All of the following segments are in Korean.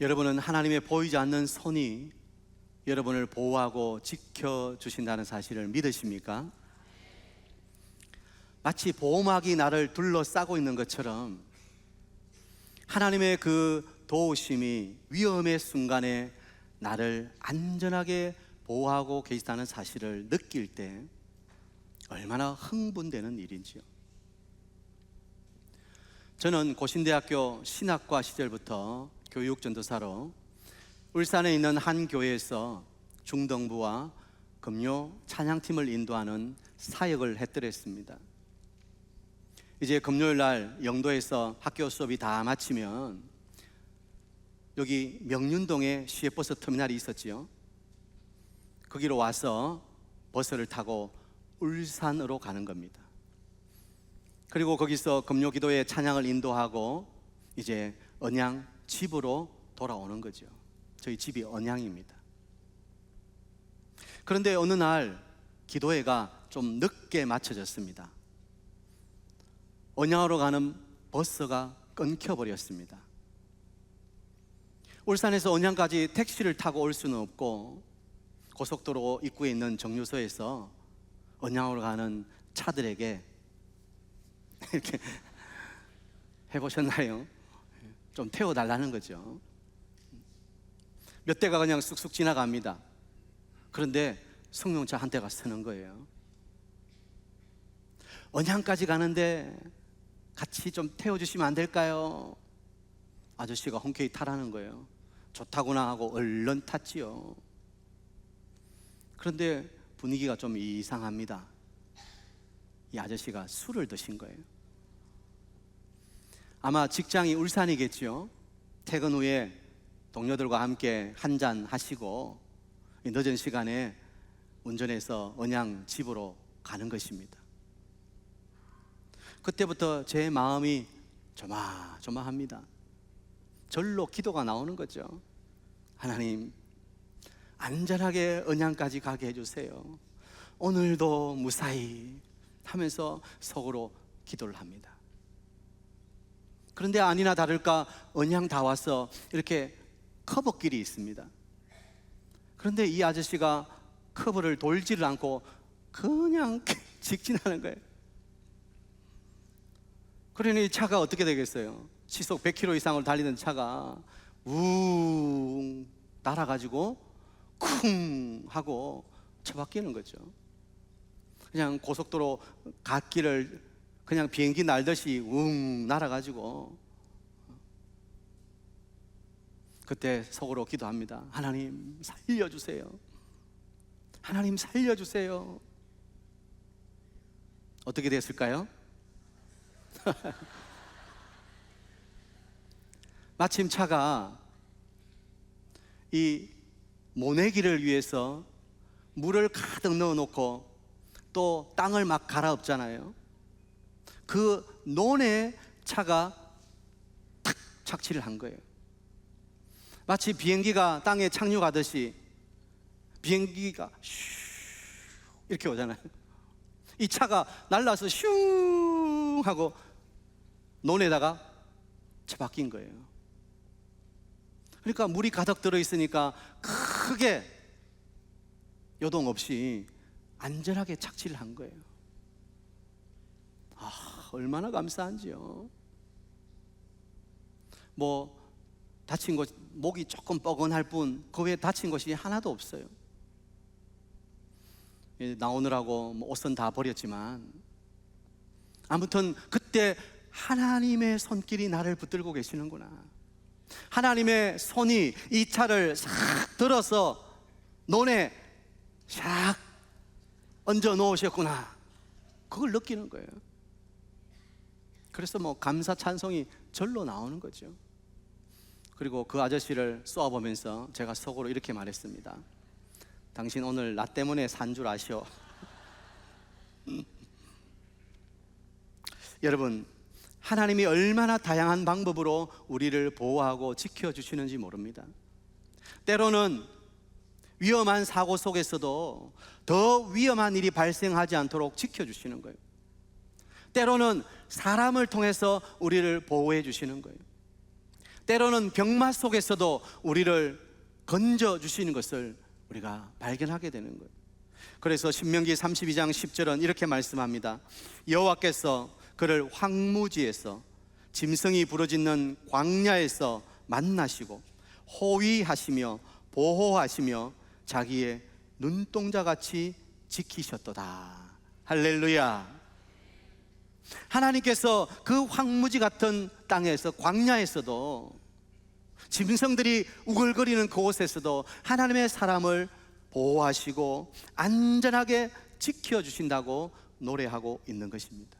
여러분은 하나님의 보이지 않는 손이 여러분을 보호하고 지켜주신다는 사실을 믿으십니까? 마치 보호막이 나를 둘러싸고 있는 것처럼 하나님의 그 도우심이 위험의 순간에 나를 안전하게 보호하고 계시다는 사실을 느낄 때 얼마나 흥분되는 일인지요. 저는 고신대학교 신학과 시절부터 교육전도사로 울산에 있는 한 교회에서 중등부와 금요 찬양팀을 인도하는 사역을 했더랬습니다. 이제 금요일 날 영도에서 학교 수업이 다 마치면 여기 명륜동에 시외버스 터미널이 있었지요. 거기로 와서 버스를 타고 울산으로 가는 겁니다. 그리고 거기서 금요기도에 찬양을 인도하고 이제 언양 집으로 돌아오는 거죠. 저희 집이 언양입니다. 그런데 어느 날 기도회가 좀 늦게 마쳐졌습니다. 언양으로 가는 버스가 끊겨버렸습니다. 울산에서 언양까지 택시를 타고 올 수는 없고 고속도로 입구에 있는 정류소에서 언양으로 가는 차들에게 이렇게 해보셨나요? 좀 태워달라는 거죠. 몇 대가 그냥 쑥쑥 지나갑니다. 그런데 승용차 한 대가 서는 거예요. 언양까지 가는데 같이 좀 태워주시면 안 될까요? 아저씨가 흔쾌히 타라는 거예요. 좋다구나 하고 얼른 탔지요. 그런데 분위기가 좀 이상합니다. 이 아저씨가 술을 드신 거예요. 아마 직장이 울산이겠죠. 퇴근 후에 동료들과 함께 한잔 하시고 늦은 시간에 운전해서 언양 집으로 가는 것입니다. 그때부터 제 마음이 조마조마합니다. 절로 기도가 나오는 거죠. 하나님, 안전하게 언양까지 가게 해주세요. 오늘도 무사히 하면서 속으로 기도를 합니다. 그런데 아니나 다를까 언양 다 와서 이렇게 커브길이 있습니다. 그런데 이 아저씨가 커브를 돌지를 않고 그냥 직진하는 거예요. 그러니 차가 어떻게 되겠어요? 시속 100km 이상을 달리는 차가 웅 날아가지고 쿵 하고 처박히는 거죠. 그냥 고속도로 갓길을 그냥 비행기 날듯이 웅 날아가지고 그때 속으로 기도합니다. 하나님 살려주세요. 하나님 살려주세요. 어떻게 됐을까요? 마침 차가 이 모내기를 위해서 물을 가득 넣어놓고 또 땅을 막 갈아엎잖아요. 그 논에 차가 탁 착지를 한 거예요. 마치 비행기가 땅에 착륙하듯이 비행기가 슈 이렇게 오잖아요. 이 차가 날라서 슝 하고 논에다가 처박힌 거예요. 그러니까 물이 가득 들어있으니까 크게 요동 없이 안전하게 착지를 한 거예요. 얼마나 감사한지요. 뭐 다친 것, 목이 조금 뻐근할 뿐 그 외에 다친 것이 하나도 없어요. 나오느라고 옷은 다 버렸지만 아무튼 그때 하나님의 손길이 나를 붙들고 계시는구나. 하나님의 손이 이 차를 싹 들어서 논에 샥 얹어 놓으셨구나. 그걸 느끼는 거예요. 그래서 뭐 감사 찬송이 절로 나오는 거죠. 그리고 그 아저씨를 쏘아보면서 제가 속으로 이렇게 말했습니다. 당신 오늘 나 때문에 산 줄 아시오. 여러분, 하나님이 얼마나 다양한 방법으로 우리를 보호하고 지켜주시는지 모릅니다. 때로는 위험한 사고 속에서도 더 위험한 일이 발생하지 않도록 지켜주시는 거예요. 때로는 사람을 통해서 우리를 보호해 주시는 거예요. 때로는 병마 속에서도 우리를 건져 주시는 것을 우리가 발견하게 되는 거예요. 그래서 신명기 32장 10절은 이렇게 말씀합니다. 여호와께서 그를 황무지에서 짐승이 부르짖는 광야에서 만나시고 호위하시며 보호하시며 자기의 눈동자같이 지키셨도다. 할렐루야. 하나님께서 그 황무지 같은 땅에서, 광야에서도, 짐승들이 우글거리는 그곳에서도 하나님의 사람을 보호하시고 안전하게 지켜주신다고 노래하고 있는 것입니다.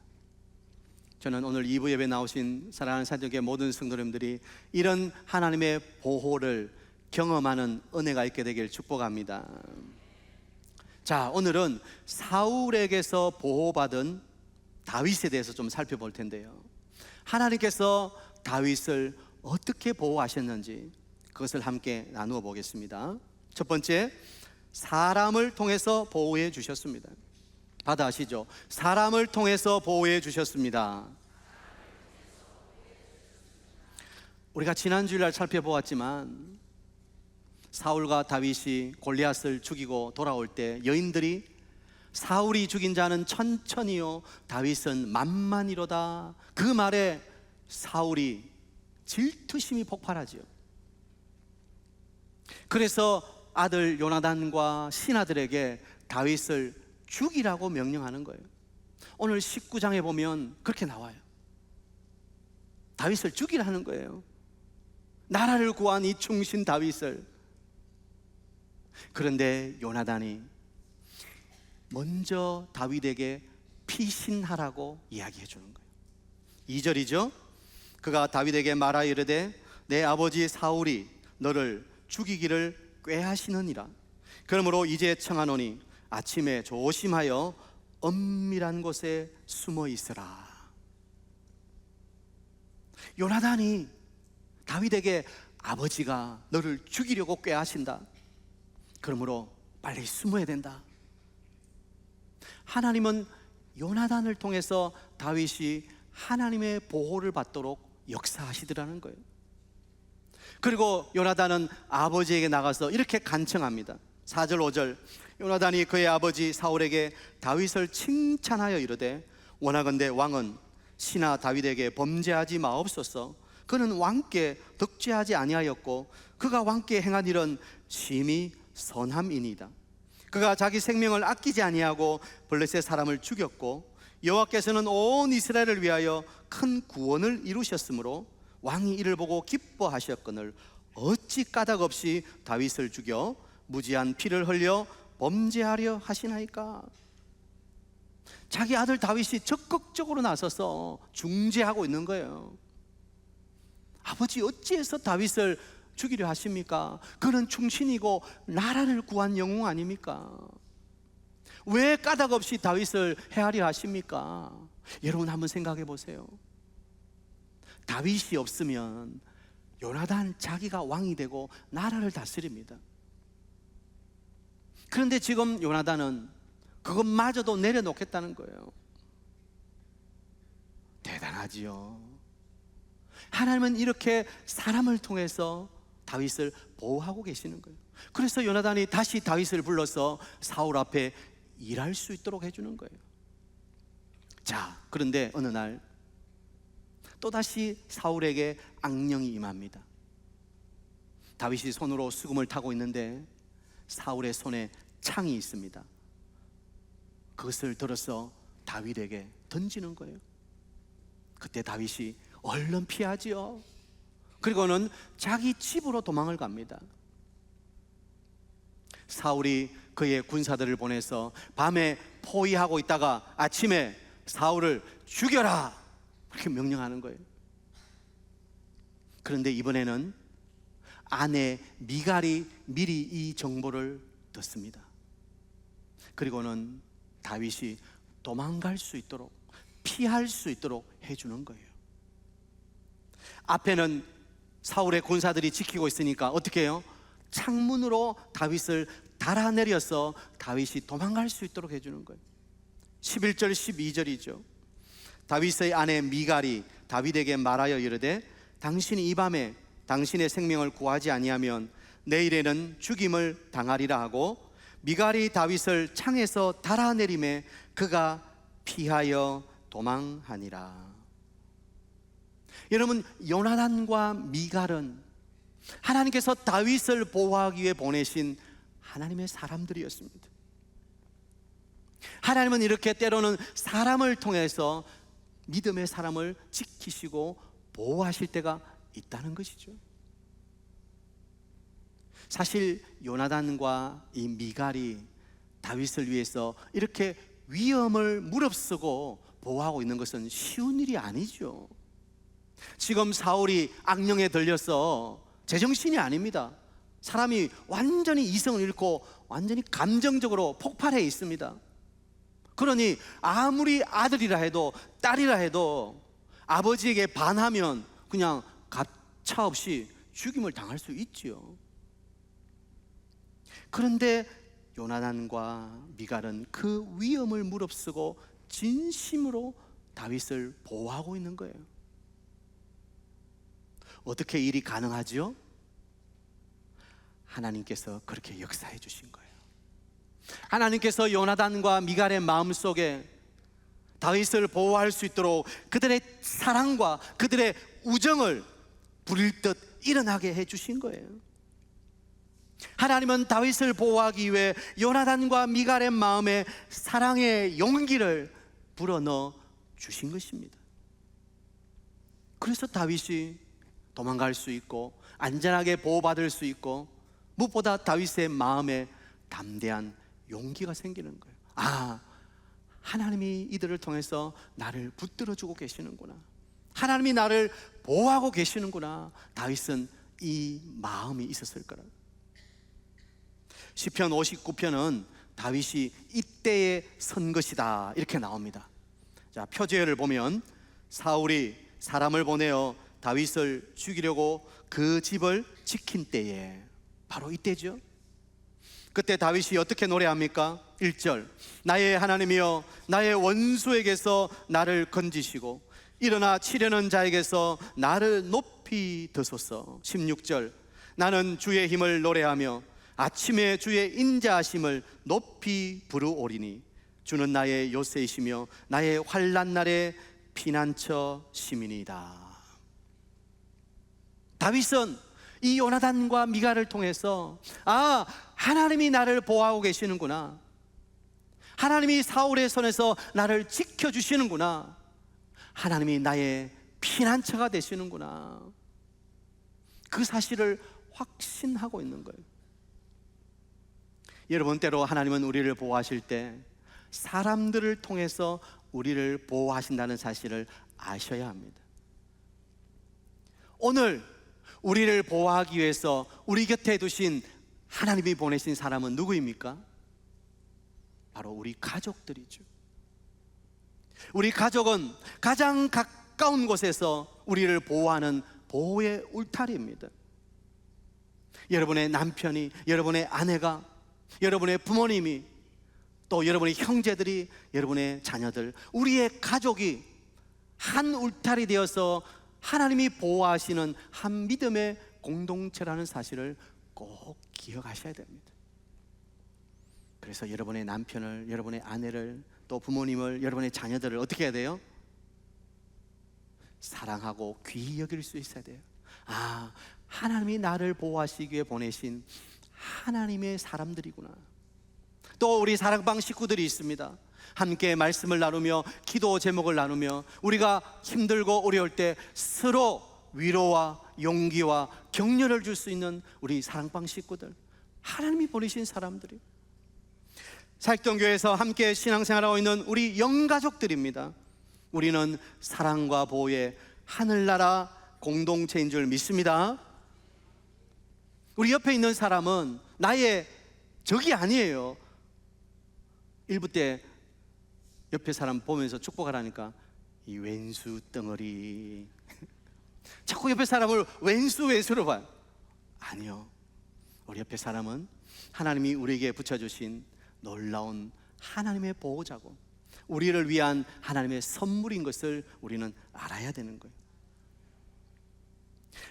저는 오늘 2부 예배 나오신 사랑하는 사역의 모든 성도님들이 이런 하나님의 보호를 경험하는 은혜가 있게 되길 축복합니다. 자, 오늘은 사울에게서 보호받은 다윗에 대해서 좀 살펴볼 텐데요, 하나님께서 다윗을 어떻게 보호하셨는지 그것을 함께 나누어 보겠습니다. 첫 번째, 사람을 통해서 보호해 주셨습니다. 받아 아시죠? 사람을 통해서 보호해 주셨습니다. 우리가 지난 주일날 살펴보았지만 사울과 다윗이 골리앗을 죽이고 돌아올 때 여인들이 사울이 죽인 자는 천천히요 다윗은 만만이로다, 그 말에 사울이 질투심이 폭발하지요. 그래서 아들 요나단과 신하들에게 다윗을 죽이라고 명령하는 거예요. 오늘 19장에 보면 그렇게 나와요. 다윗을 죽이라는 거예요. 나라를 구한 이 충신 다윗을. 그런데 요나단이 먼저 다윗에게 피신하라고 이야기해 주는 거예요. 2절이죠. 그가 다윗에게 말하여 이르되 내 아버지 사울이 너를 죽이기를 꾀하시느니라. 그러므로 이제 청하노니 아침에 조심하여 엄밀한 곳에 숨어 있으라. 요나단이 다윗에게 아버지가 너를 죽이려고 꾀하신다, 그러므로 빨리 숨어야 된다. 하나님은 요나단을 통해서 다윗이 하나님의 보호를 받도록 역사하시더라는 거예요. 그리고 요나단은 아버지에게 나가서 이렇게 간청합니다. 4절 5절, 요나단이 그의 아버지 사울에게 다윗을 칭찬하여 이르되 원하건대 왕은 신하 다윗에게 범죄하지 마옵소서. 그는 왕께 덕죄하지 아니하였고 그가 왕께 행한 일은 심히 선함이니이다. 그가 자기 생명을 아끼지 아니하고 블레셋 사람을 죽였고 여호와께서는 온 이스라엘을 위하여 큰 구원을 이루셨으므로 왕이 이를 보고 기뻐하셨거늘 어찌 까닭 없이 다윗을 죽여 무지한 피를 흘려 범죄하려 하시나이까. 자기 아들 다윗이 적극적으로 나서서 중재하고 있는 거예요. 아버지 어찌해서 다윗을 죽이려 하십니까? 그는 충신이고 나라를 구한 영웅 아닙니까? 왜 까닭 없이 다윗을 해하려 하십니까? 여러분 한번 생각해 보세요. 다윗이 없으면 요나단 자기가 왕이 되고 나라를 다스립니다. 그런데 지금 요나단은 그것마저도 내려놓겠다는 거예요. 대단하지요. 하나님은 이렇게 사람을 통해서 다윗을 보호하고 계시는 거예요. 그래서 요나단이 다시 다윗을 불러서 사울 앞에 일할 수 있도록 해주는 거예요. 자, 그런데 어느 날 또다시 사울에게 악령이 임합니다. 다윗이 손으로 수금을 타고 있는데 사울의 손에 창이 있습니다. 그것을 들어서 다윗에게 던지는 거예요. 그때 다윗이 얼른 피하지요. 그리고는 자기 집으로 도망을 갑니다. 사울이 그의 군사들을 보내서 밤에 포위하고 있다가 아침에 사울을 죽여라 그렇게 명령하는 거예요. 그런데 이번에는 아내 미갈이 미리 이 정보를 듣습니다. 그리고는 다윗이 도망갈 수 있도록, 피할 수 있도록 해주는 거예요. 앞에는 사울의 군사들이 지키고 있으니까 어떻게 해요? 창문으로 다윗을 달아내려서 다윗이 도망갈 수 있도록 해주는 거예요. 11절 12절이죠. 다윗의 아내 미갈이 다윗에게 말하여 이르되 당신이 이 밤에 당신의 생명을 구하지 아니하면 내일에는 죽임을 당하리라 하고 미갈이 다윗을 창에서 달아내림에 그가 피하여 도망하니라. 여러분, 요나단과 미갈은 하나님께서 다윗을 보호하기 위해 보내신 하나님의 사람들이었습니다. 하나님은 이렇게 때로는 사람을 통해서 믿음의 사람을 지키시고 보호하실 때가 있다는 것이죠. 사실 요나단과 이 미갈이 다윗을 위해서 이렇게 위험을 무릅쓰고 보호하고 있는 것은 쉬운 일이 아니죠. 지금 사울이 악령에 들려서 제정신이 아닙니다. 사람이 완전히 이성을 잃고 완전히 감정적으로 폭발해 있습니다. 그러니 아무리 아들이라 해도 딸이라 해도 아버지에게 반하면 그냥 가차없이 죽임을 당할 수 있지요. 그런데 요나단과 미갈은 그 위험을 무릅쓰고 진심으로 다윗을 보호하고 있는 거예요. 어떻게 일이 가능하지요? 하나님께서 그렇게 역사해 주신 거예요. 하나님께서 요나단과 미갈의 마음속에 다윗을 보호할 수 있도록 그들의 사랑과 그들의 우정을 부릴 듯 일어나게 해 주신 거예요. 하나님은 다윗을 보호하기 위해 요나단과 미갈의 마음에 사랑의 용기를 불어넣어 주신 것입니다. 그래서 다윗이 도망갈 수 있고 안전하게 보호받을 수 있고 무엇보다 다윗의 마음에 담대한 용기가 생기는 거예요. 아, 하나님이 이들을 통해서 나를 붙들어주고 계시는구나. 하나님이 나를 보호하고 계시는구나. 다윗은 이 마음이 있었을 거라. 시편 59편은 다윗이 이때에 선 것이다 이렇게 나옵니다. 자, 표제를 보면 사울이 사람을 보내어 다윗을 죽이려고 그 집을 지킨 때에, 바로 이때죠. 그때 다윗이 어떻게 노래합니까? 1절, 나의 하나님이여 나의 원수에게서 나를 건지시고 일어나 치려는 자에게서 나를 높이 드소서. 16절, 나는 주의 힘을 노래하며 아침에 주의 인자하심을 높이 부르오리니 주는 나의 요새이시며 나의 환난 날의 피난처 시민이다. 다윗은 이 요나단과 미갈을 통해서 아, 하나님이 나를 보호하고 계시는구나. 하나님이 사울의 손에서 나를 지켜주시는구나. 하나님이 나의 피난처가 되시는구나. 그 사실을 확신하고 있는 거예요. 여러분, 때로 하나님은 우리를 보호하실 때 사람들을 통해서 우리를 보호하신다는 사실을 아셔야 합니다. 오늘 우리를 보호하기 위해서 우리 곁에 두신 하나님이 보내신 사람은 누구입니까? 바로 우리 가족들이죠. 우리 가족은 가장 가까운 곳에서 우리를 보호하는 보호의 울타리입니다. 여러분의 남편이, 여러분의 아내가, 여러분의 부모님이, 또 여러분의 형제들이, 여러분의 자녀들, 우리의 가족이 한 울타리 되어서 하나님이 보호하시는 한 믿음의 공동체라는 사실을 꼭 기억하셔야 됩니다. 그래서 여러분의 남편을, 여러분의 아내를, 또 부모님을, 여러분의 자녀들을 어떻게 해야 돼요? 사랑하고 귀히 여길 수 있어야 돼요. 아, 하나님이 나를 보호하시기 위해 보내신 하나님의 사람들이구나. 또 우리 사랑방 식구들이 있습니다. 함께 말씀을 나누며 기도 제목을 나누며 우리가 힘들고 어려울 때 서로 위로와 용기와 격려를 줄 수 있는 우리 사랑방 식구들, 하나님이 보내신 사람들이, 사역동교회에서 함께 신앙생활하고 있는 우리 영가족들입니다. 우리는 사랑과 보호의 하늘나라 공동체인 줄 믿습니다. 우리 옆에 있는 사람은 나의 적이 아니에요. 일부 때 옆에 사람 보면서 축복하라니까 이 왼수 덩어리 자꾸 옆에 사람을 왼수로 봐요. 아니요, 우리 옆에 사람은 하나님이 우리에게 붙여주신 놀라운 하나님의 보호자고 우리를 위한 하나님의 선물인 것을 우리는 알아야 되는 거예요.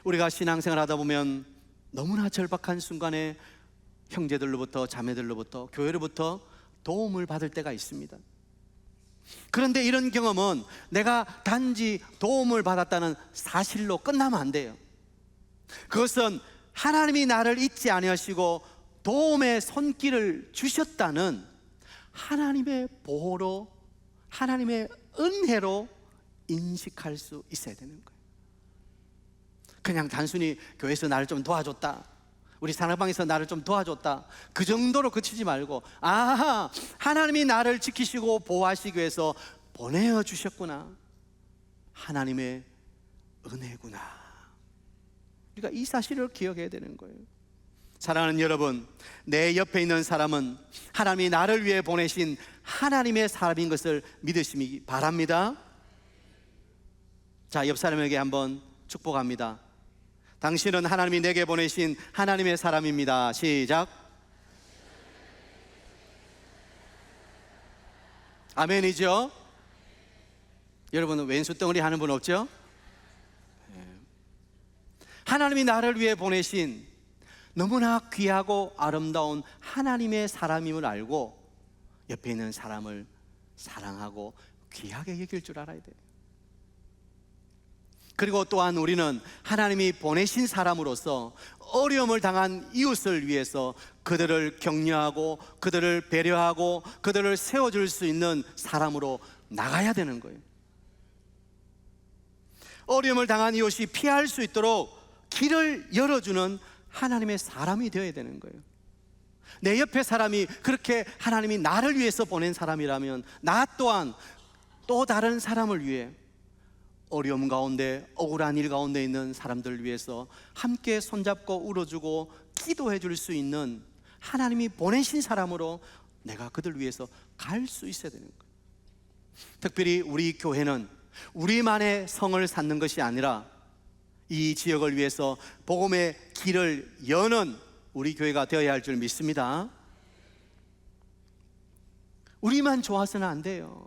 우리가 신앙생활 하다 보면 너무나 절박한 순간에 형제들로부터, 자매들로부터, 교회로부터 도움을 받을 때가 있습니다. 그런데 이런 경험은 내가 단지 도움을 받았다는 사실로 끝나면 안 돼요. 그것은 하나님이 나를 잊지 아니하시고 도움의 손길을 주셨다는 하나님의 보호로, 하나님의 은혜로 인식할 수 있어야 되는 거예요. 그냥 단순히 교회에서 나를 좀 도와줬다, 우리 산악방에서 나를 좀 도와줬다, 그 정도로 그치지 말고, 아, 하나님이 나를 지키시고 보호하시기 위해서 보내주셨구나, 하나님의 은혜구나. 우리가 이 사실을 기억해야 되는 거예요. 사랑하는 여러분, 내 옆에 있는 사람은 하나님이 나를 위해 보내신 하나님의 사람인 것을 믿으시기 바랍니다. 자, 옆 사람에게 한번 축복합니다. 당신은 하나님이 내게 보내신 하나님의 사람입니다. 시작. 아멘이죠? 여러분은 왼수 덩어리 하는 분 없죠? 하나님이 나를 위해 보내신 너무나 귀하고 아름다운 하나님의 사람임을 알고 옆에 있는 사람을 사랑하고 귀하게 여길 줄 알아야 돼요. 그리고 또한 우리는 하나님이 보내신 사람으로서 어려움을 당한 이웃을 위해서 그들을 격려하고 그들을 배려하고 그들을 세워줄 수 있는 사람으로 나가야 되는 거예요. 어려움을 당한 이웃이 피할 수 있도록 길을 열어주는 하나님의 사람이 되어야 되는 거예요. 내 옆에 사람이 그렇게 하나님이 나를 위해서 보낸 사람이라면 나 또한 또 다른 사람을 위해 어려움 가운데, 억울한 일 가운데 있는 사람들을 위해서 함께 손잡고 울어주고 기도해 줄 수 있는 하나님이 보내신 사람으로 내가 그들 위해서 갈 수 있어야 되는 거예요. 특별히 우리 교회는 우리만의 성을 쌓는 것이 아니라 이 지역을 위해서 복음의 길을 여는 우리 교회가 되어야 할 줄 믿습니다. 우리만 좋아서는 안 돼요.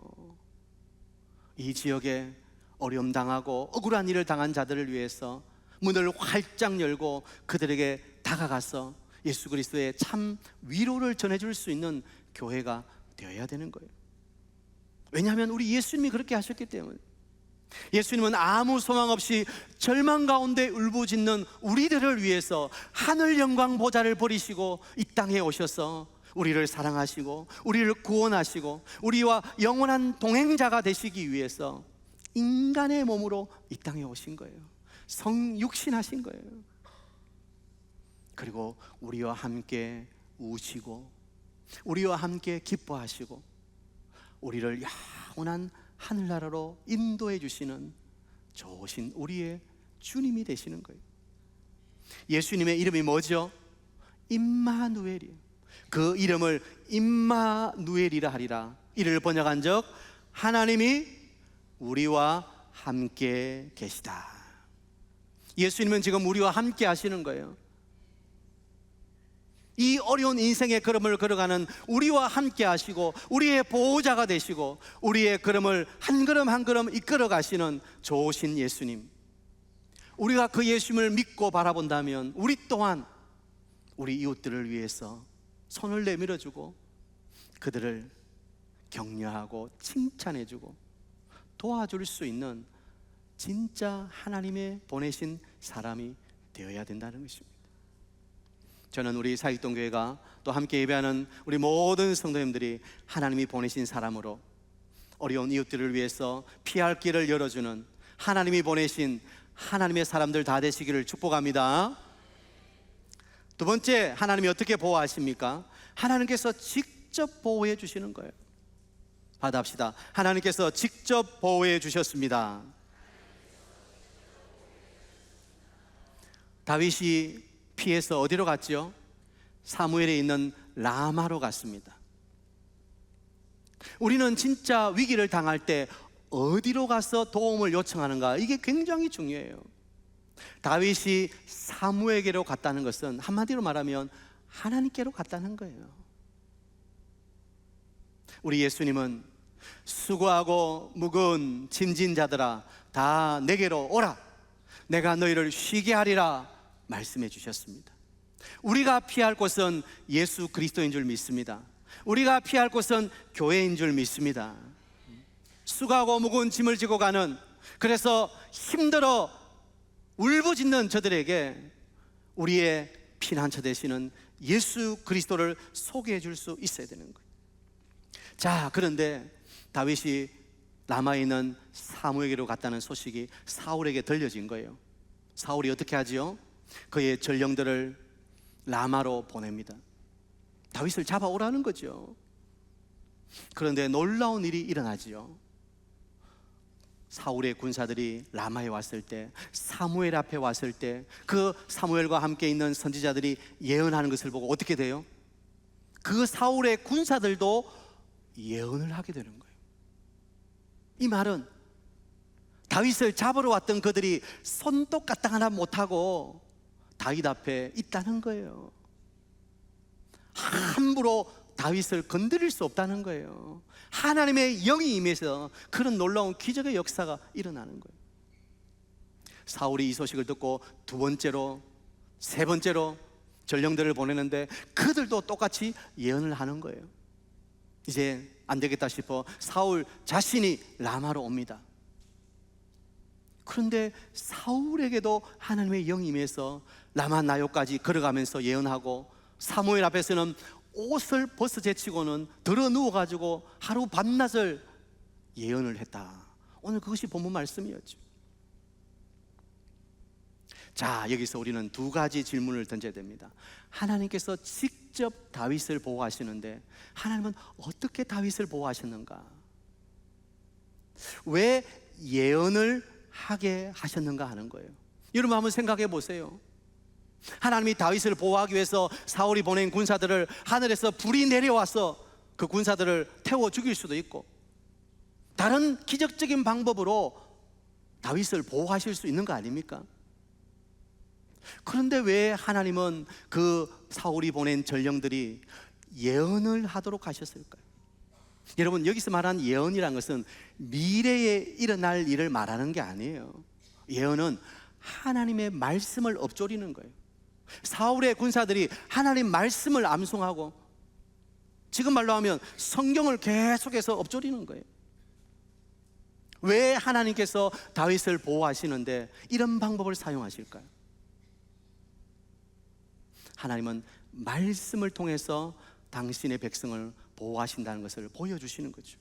이 지역에 어려움 당하고 억울한 일을 당한 자들을 위해서 문을 활짝 열고 그들에게 다가가서 예수 그리스도의 참 위로를 전해줄 수 있는 교회가 되어야 되는 거예요. 왜냐하면 우리 예수님이 그렇게 하셨기 때문에. 예수님은 아무 소망 없이 절망 가운데 울부짖는 우리들을 위해서 하늘 영광 보좌를 버리시고 이 땅에 오셔서 우리를 사랑하시고 우리를 구원하시고 우리와 영원한 동행자가 되시기 위해서 인간의 몸으로 이 땅에 오신 거예요. 성육신하신 거예요. 그리고 우리와 함께 우시고 우리와 함께 기뻐하시고 우리를 영원한 하늘나라로 인도해 주시는 좋으신 우리의 주님이 되시는 거예요. 예수님의 이름이 뭐죠? 임마누엘이에요. 그 이름을 임마누엘이라 하리라. 이를 번역한 적 하나님이 우리와 함께 계시다. 예수님은 지금 우리와 함께 하시는 거예요. 이 어려운 인생의 걸음을 걸어가는 우리와 함께 하시고 우리의 보호자가 되시고 우리의 걸음을 한 걸음 한 걸음 이끌어 가시는 좋으신 예수님, 우리가 그 예수님을 믿고 바라본다면 우리 또한 우리 이웃들을 위해서 손을 내밀어주고 그들을 격려하고 칭찬해주고 도와줄 수 있는 진짜 하나님의 보내신 사람이 되어야 된다는 것입니다. 저는 우리 사익동교회가 또 함께 예배하는 우리 모든 성도님들이 하나님이 보내신 사람으로 어려운 이웃들을 위해서 피할 길을 열어주는 하나님이 보내신 하나님의 사람들 다 되시기를 축복합니다. 두 번째, 하나님이 어떻게 보호하십니까? 하나님께서 직접 보호해 주시는 거예요. 받아합시다. 하나님께서 직접 보호해 주셨습니다. 다윗이 피해서 어디로 갔죠? 사무엘에 있는 라마로 갔습니다. 우리는 진짜 위기를 당할 때 어디로 가서 도움을 요청하는가, 이게 굉장히 중요해요. 다윗이 사무엘에게로 갔다는 것은 한마디로 말하면 하나님께로 갔다는 거예요. 우리 예수님은 수고하고 무거운 짐진 자들아 다 내게로 오라, 내가 너희를 쉬게 하리라 말씀해 주셨습니다. 우리가 피할 곳은 예수 그리스도인 줄 믿습니다. 우리가 피할 곳은 교회인 줄 믿습니다. 수고하고 무거운 짐을 지고 가는, 그래서 힘들어 울부짖는 저들에게 우리의 피난처 되시는 예수 그리스도를 소개해 줄 수 있어야 되는 거예요. 자, 그런데 다윗이 남아있는 사무엘에게로 갔다는 소식이 사울에게 들려진 거예요. 사울이 어떻게 하지요? 그의 전령들을 라마로 보냅니다. 다윗을 잡아오라는 거죠. 그런데 놀라운 일이 일어나지요. 사울의 군사들이 라마에 왔을 때, 사무엘 앞에 왔을 때, 그 사무엘과 함께 있는 선지자들이 예언하는 것을 보고 어떻게 돼요? 그 사울의 군사들도 예언을 하게 되는 거예요. 이 말은 다윗을 잡으러 왔던 그들이 손톱가락 하나 못하고 다윗 앞에 있다는 거예요. 함부로 다윗을 건드릴 수 없다는 거예요. 하나님의 영이 임해서 그런 놀라운 기적의 역사가 일어나는 거예요. 사울이 이 소식을 듣고 두 번째로, 세 번째로 전령들을 보내는데 그들도 똑같이 예언을 하는 거예요. 이제 안 되겠다 싶어 사울 자신이 라마로 옵니다. 그런데 사울에게도 하나님의 영이 임해서 라마 나요까지 걸어가면서 예언하고, 사무엘 앞에서는 옷을 벗어 제치고는 들어 누워가지고 하루 밤낮을 예언을 했다. 오늘 그것이 본문 말씀이었죠. 자, 여기서 우리는 두 가지 질문을 던져야 됩니다. 하나님께서 직접 다윗을 보호하시는데 하나님은 어떻게 다윗을 보호하셨는가? 왜 예언을 하게 하셨는가 하는 거예요. 여러분 한번 생각해 보세요. 하나님이 다윗을 보호하기 위해서 사울이 보낸 군사들을 하늘에서 불이 내려와서 그 군사들을 태워 죽일 수도 있고, 다른 기적적인 방법으로 다윗을 보호하실 수 있는 거 아닙니까? 그런데 왜 하나님은 그 사울이 보낸 전령들이 예언을 하도록 하셨을까요? 여러분, 여기서 말하는 예언이란 것은 미래에 일어날 일을 말하는 게 아니에요. 예언은 하나님의 말씀을 읊조리는 거예요. 사울의 군사들이 하나님 말씀을 암송하고, 지금 말로 하면 성경을 계속해서 읊조리는 거예요. 왜 하나님께서 다윗을 보호하시는데 이런 방법을 사용하실까요? 하나님은 말씀을 통해서 당신의 백성을 보호하신다는 것을 보여주시는 거죠.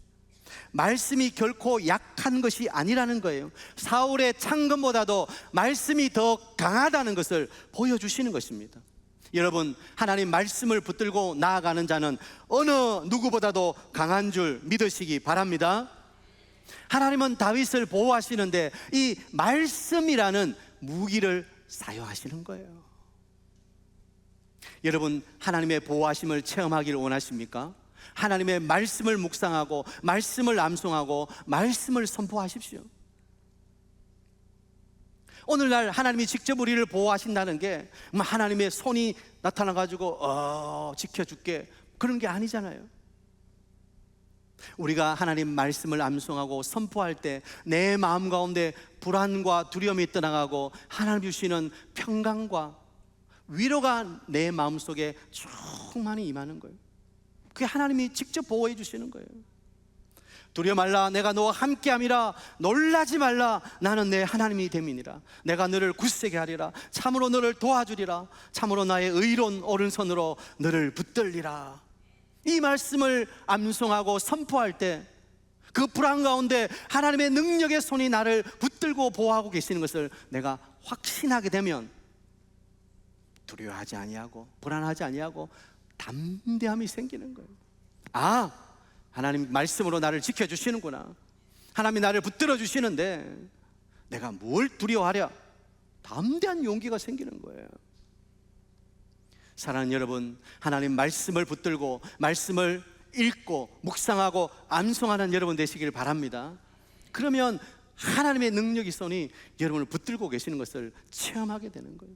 말씀이 결코 약한 것이 아니라는 거예요. 사울의 창검보다도 말씀이 더 강하다는 것을 보여주시는 것입니다. 여러분, 하나님 말씀을 붙들고 나아가는 자는 어느 누구보다도 강한 줄 믿으시기 바랍니다. 하나님은 다윗을 보호하시는데 이 말씀이라는 무기를 사용하시는 거예요. 여러분, 하나님의 보호하심을 체험하기를 원하십니까? 하나님의 말씀을 묵상하고 말씀을 암송하고 말씀을 선포하십시오. 오늘날 하나님이 직접 우리를 보호하신다는 게 하나님의 손이 나타나가지고 지켜줄게, 그런 게 아니잖아요. 우리가 하나님 말씀을 암송하고 선포할 때 내 마음 가운데 불안과 두려움이 떠나가고 하나님 주시는 평강과 위로가 내 마음속에 충만히 임하는 거예요. 그게 하나님이 직접 보호해 주시는 거예요. 두려워 말라, 내가 너와 함께함이라. 놀라지 말라, 나는 내 하나님이 됨이니라. 내가 너를 굳세게 하리라. 참으로 너를 도와주리라. 참으로 나의 의로운 오른손으로 너를 붙들리라. 이 말씀을 암송하고 선포할 때 그 불안 가운데 하나님의 능력의 손이 나를 붙들고 보호하고 계시는 것을 내가 확신하게 되면 두려워하지 아니하고 불안하지 아니하고 담대함이 생기는 거예요. 아, 하나님 말씀으로 나를 지켜주시는구나. 하나님이 나를 붙들어 주시는데 내가 뭘 두려워하랴. 담대한 용기가 생기는 거예요. 사랑하는 여러분, 하나님 말씀을 붙들고 말씀을 읽고 묵상하고 암송하는 여러분 되시길 바랍니다. 그러면 하나님의 능력이 손이 여러분을 붙들고 계시는 것을 체험하게 되는 거예요.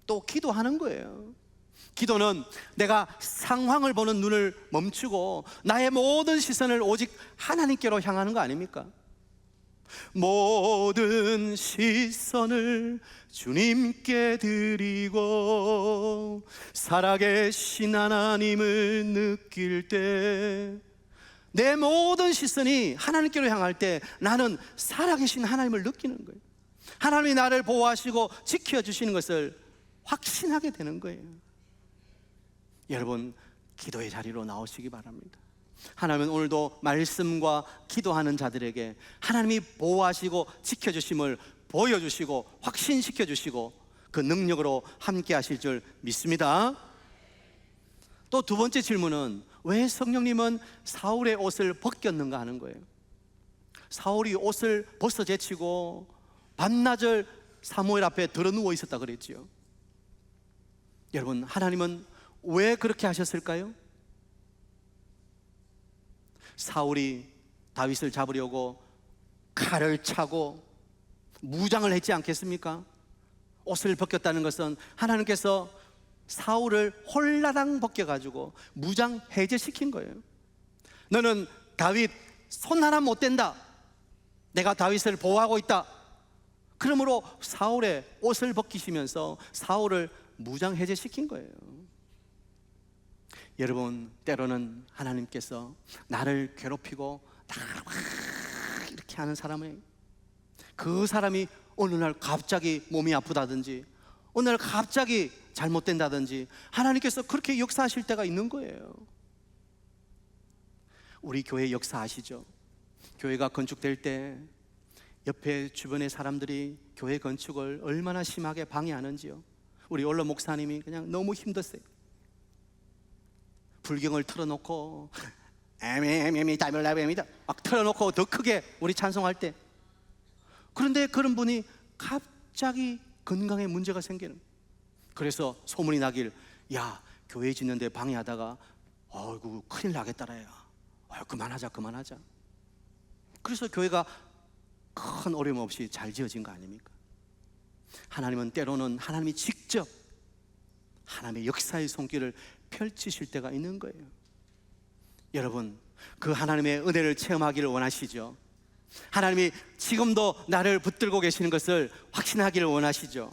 또 기도하는 거예요. 기도는 내가 상황을 보는 눈을 멈추고 나의 모든 시선을 오직 하나님께로 향하는 거 아닙니까? 모든 시선을 주님께 드리고 살아계신 하나님을 느낄 때, 내 모든 시선이 하나님께로 향할 때 나는 살아계신 하나님을 느끼는 거예요. 하나님이 나를 보호하시고 지켜주시는 것을 확신하게 되는 거예요. 여러분, 기도의 자리로 나오시기 바랍니다. 하나님은 오늘도 말씀과 기도하는 자들에게 하나님이 보호하시고 지켜주심을 보여주시고 확신시켜주시고 그 능력으로 함께 하실 줄 믿습니다. 또 두 번째 질문은 왜 성령님은 사울의 옷을 벗겼는가 하는 거예요. 사울이 옷을 벗어 제치고 밤낮을 사무엘 앞에 드러누워 있었다 그랬지요. 여러분, 하나님은 왜 그렇게 하셨을까요? 사울이 다윗을 잡으려고 칼을 차고 무장을 했지 않겠습니까? 옷을 벗겼다는 것은 하나님께서 사울을 홀라당 벗겨가지고 무장 해제시킨 거예요. 너는 다윗 손 하나 못 댄다, 내가 다윗을 보호하고 있다. 그러므로 사울의 옷을 벗기시면서 사울을 무장 해제시킨 거예요. 여러분, 때로는 하나님께서 나를 괴롭히고 나를 막 이렇게 하는 사람이, 그 사람이 어느 날 갑자기 몸이 아프다든지 어느 날 갑자기 잘못된다든지 하나님께서 그렇게 역사하실 때가 있는 거예요. 우리 교회 역사 아시죠? 교회가 건축될 때 옆에 주변의 사람들이 교회 건축을 얼마나 심하게 방해하는지요. 우리 원로 목사님이 그냥 너무 힘들었어요. 불경을 틀어놓고 에미에미다밀라베미다 막 틀어놓고 더 크게 우리 찬송할 때, 그런데 그런 분이 갑자기 건강에 문제가 생기는 거예요. 그래서 소문이 나길, 야, 교회 짓는데 방해하다가 어이구 큰일 나겠다라, 야, 그만하자. 그래서 교회가 큰 어려움 없이 잘 지어진 거 아닙니까? 하나님은 때로는 하나님이 직접 하나님의 역사의 손길을 펼치실 때가 있는 거예요. 여러분, 그 하나님의 은혜를 체험하기를 원하시죠? 하나님이 지금도 나를 붙들고 계시는 것을 확신하기를 원하시죠?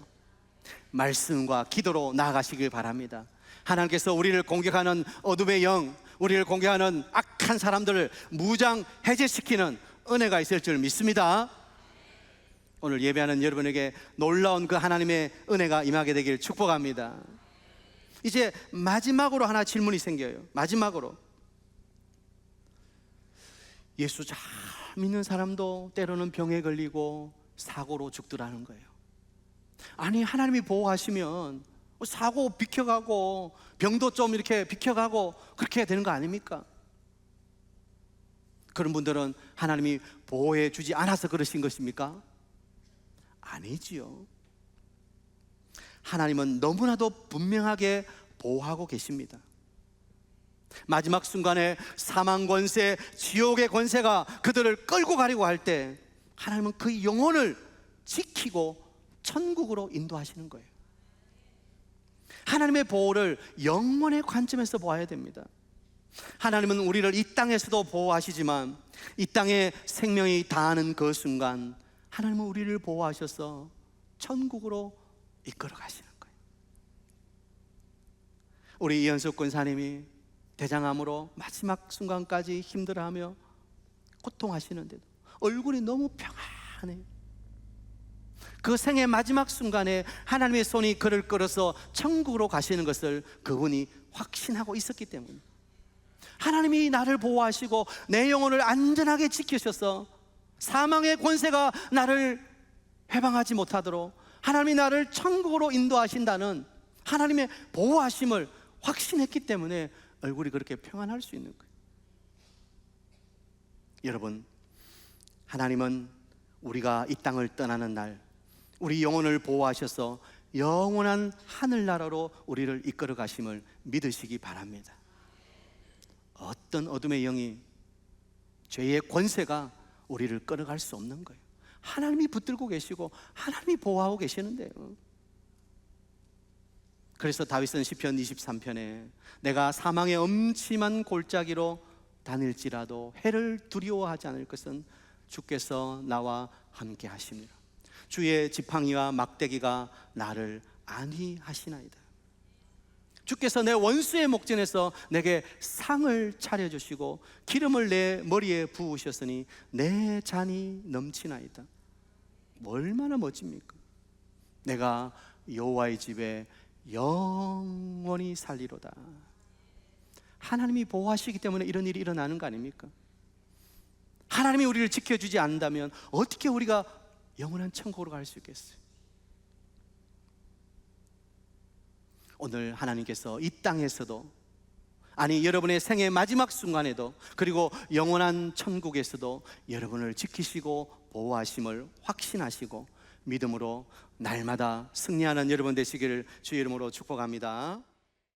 말씀과 기도로 나아가시길 바랍니다. 하나님께서 우리를 공격하는 어둠의 영, 우리를 공격하는 악한 사람들을 무장 해제시키는 은혜가 있을 줄 믿습니다. 오늘 예배하는 여러분에게 놀라운 그 하나님의 은혜가 임하게 되길 축복합니다. 이제 마지막으로 하나 질문이 생겨요. 마지막으로, 예수 잘 믿는 사람도 때로는 병에 걸리고 사고로 죽더라는 거예요. 아니, 하나님이 보호하시면 사고 비켜가고 병도 좀 이렇게 비켜가고 그렇게 해야 되는 거 아닙니까? 그런 분들은 하나님이 보호해 주지 않아서 그러신 것입니까? 아니지요. 하나님은 너무나도 분명하게 보호하고 계십니다. 마지막 순간에 사망 권세, 지옥의 권세가 그들을 끌고 가려고 할 때 하나님은 그 영혼을 지키고 천국으로 인도하시는 거예요. 하나님의 보호를 영혼의 관점에서 보아야 됩니다. 하나님은 우리를 이 땅에서도 보호하시지만 이 땅에 생명이 다하는 그 순간 하나님은 우리를 보호하셔서 천국으로 이끌어 가시는 거예요. 우리 이현숙 권사님이 대장암으로 마지막 순간까지 힘들어하며 고통하시는데도 얼굴이 너무 평안해요. 그 생의 마지막 순간에 하나님의 손이 그를 끌어서 천국으로 가시는 것을 그분이 확신하고 있었기 때문에, 하나님이 나를 보호하시고 내 영혼을 안전하게 지키셔서 사망의 권세가 나를 해방하지 못하도록 하나님이 나를 천국으로 인도하신다는 하나님의 보호하심을 확신했기 때문에 얼굴이 그렇게 평안할 수 있는 거예요. 여러분, 하나님은 우리가 이 땅을 떠나는 날 우리 영혼을 보호하셔서 영원한 하늘나라로 우리를 이끌어 가심을 믿으시기 바랍니다. 어떤 어둠의 영이, 죄의 권세가 우리를 끌어갈 수 없는 거예요. 하나님이 붙들고 계시고 하나님이 보호하고 계시는데요. 그래서 다윗은 시편 23편에 내가 사망의 엄침한 골짜기로 다닐지라도 해를 두려워하지 않을 것은 주께서 나와 함께 하심이라. 주의 지팡이와 막대기가 나를 안위하시나이다. 주께서 내 원수의 목전에서 내게 상을 차려주시고 기름을 내 머리에 부으셨으니 내 잔이 넘치나이다. 얼마나 멋집니까? 내가 여호와의 집에 영원히 살리로다. 하나님이 보호하시기 때문에 이런 일이 일어나는 거 아닙니까? 하나님이 우리를 지켜주지 않는다면 어떻게 우리가 영원한 천국으로 갈 수 있겠어요? 오늘 하나님께서 이 땅에서도, 아니 여러분의 생의 마지막 순간에도, 그리고 영원한 천국에서도 여러분을 지키시고 보호하심을 확신하시고 믿음으로 날마다 승리하는 여러분 되시기를 주의 이름으로 축복합니다.